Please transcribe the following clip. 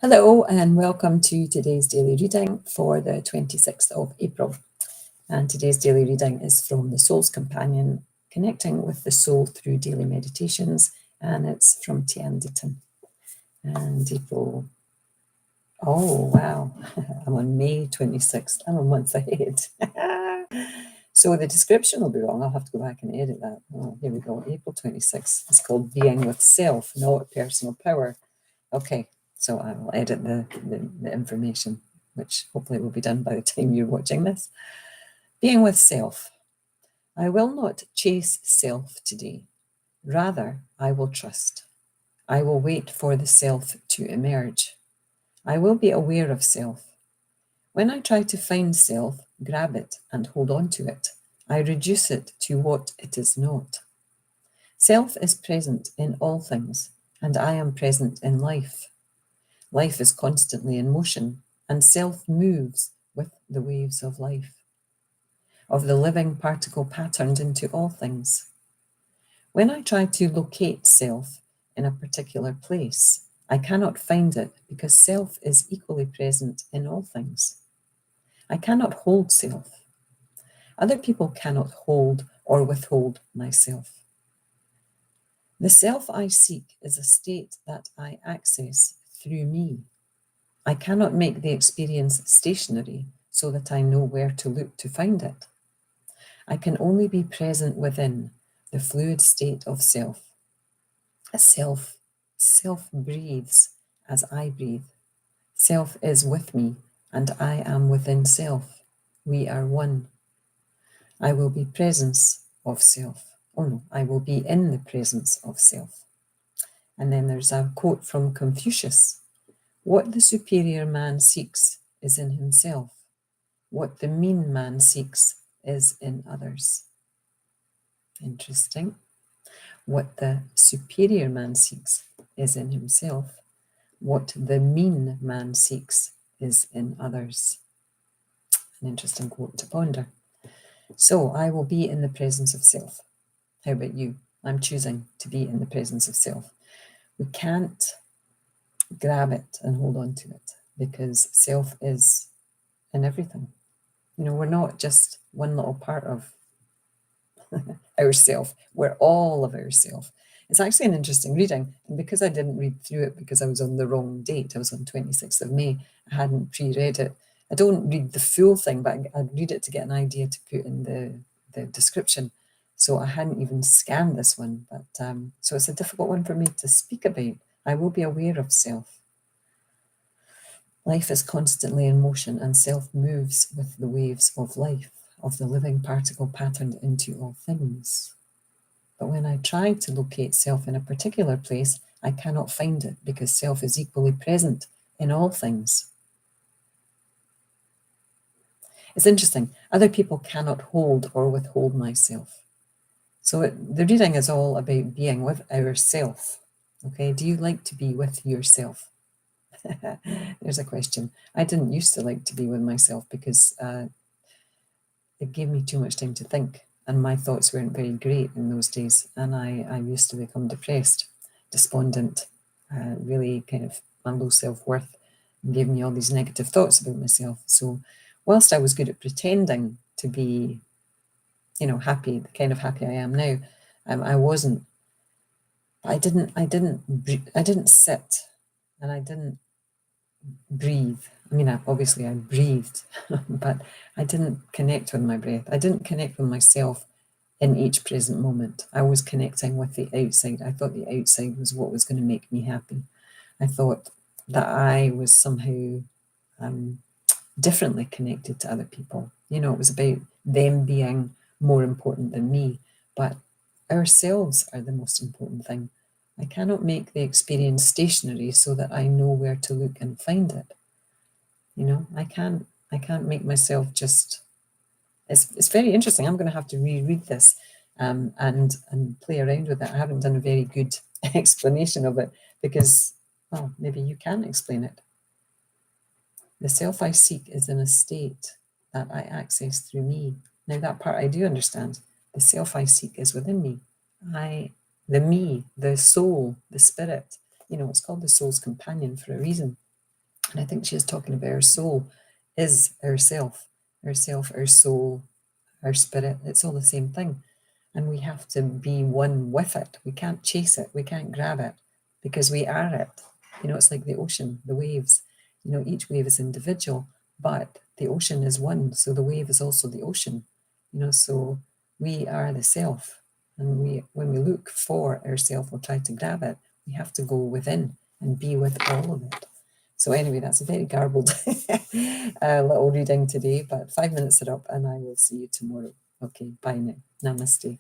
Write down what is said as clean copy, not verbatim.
Hello and welcome to today's daily reading for the 26th of April. And today's daily reading is from The Soul's Companion, Connecting with the Soul Through Daily Meditations, and it's from Tian. And April, oh wow, I'm on May 26th, I'm a month ahead. So the description will be wrong, I'll have to go back and edit that. Oh, here we go, April 26th. It's called Being with Self, Not Personal Power. Okay. So I will edit the information, which hopefully will be done by the time you're watching this. Being with self. I will not chase self today. Rather, I will trust. I will wait for the self to emerge. I will be aware of self. When I try to find self, grab it and hold on to it, I reduce it to what it is not. Self is present in all things, and I am present in life. Life is constantly in motion, and self moves with the waves of life, of the living particle patterned into all things. When I try to locate self in a particular place, I cannot find it because self is equally present in all things. I cannot hold self. Other people cannot hold or withhold myself. The self I seek is a state that I access through me. I cannot make the experience stationary so that I know where to look to find it. I can only be present within the fluid state of self. A self breathes as I breathe. Self is with me and I am within self. We are one. I will be presence of self. Oh no, I will be in the presence of self. And then there's a quote from Confucius. What the superior man seeks is in himself. What the mean man seeks is in others. Interesting. What the superior man seeks is in himself. What the mean man seeks is in others. An interesting quote to ponder. So I will be in the presence of self. How about you? I'm choosing to be in the presence of self. We can't grab it and hold on to it because self is in everything. You know, we're not just one little part of ourself. We're all of ourself. It's actually an interesting reading. And because I didn't read through it because I was on the wrong date, I was on 26th of May, I hadn't pre-read it. I don't read the full thing, but I'd read it to get an idea to put in the description. So I hadn't even scanned this one. But so it's a difficult one for me to speak about. I will be aware of self. Life is constantly in motion and self moves with the waves of life, of the living particle patterned into all things. But when I try to locate self in a particular place, I cannot find it because self is equally present in all things. It's interesting. Other people cannot hold or withhold myself. So the reading is all about being with ourself. Okay, do you like to be with yourself? There's a question. I didn't used to like to be with myself because it gave me too much time to think, and my thoughts weren't very great in those days. And I used to become depressed, despondent, really kind of my low self-worth gave me all these negative thoughts about myself. So whilst I was good at pretending to be, you know, happy, the kind of happy I am now, I wasn't. I didn't sit, and I didn't breathe. I mean, obviously I breathed, but I didn't connect with my breath. I didn't connect with myself in each present moment. I was connecting with the outside. I thought the outside was what was going to make me happy. I thought that I was somehow differently connected to other people. You know, it was about them being more important than me, but ourselves are the most important thing. I cannot make the experience stationary so that I know where to look and find it. You know, I can't make myself just. It's very interesting. I'm going to have to reread this and play around with it. I haven't done a very good explanation of it because, well, maybe you can explain it. The self I seek is in a state that I access through me. Now that part I do understand. The self I seek is within me. The me, the soul, the spirit, you know, it's called the soul's companion for a reason. And I think she is talking about our soul is ourself, our soul, our spirit. It's all the same thing. And we have to be one with it. We can't chase it. We can't grab it because we are it. It's like the ocean, the waves. Each wave is individual, but the ocean is one. So the wave is also the ocean. So we are the self. And when we look for ourself or try to grab it, we have to go within and be with all of it. So anyway, that's a very garbled little reading today, but 5 minutes are up and I will see you tomorrow. Okay, bye now. Namaste.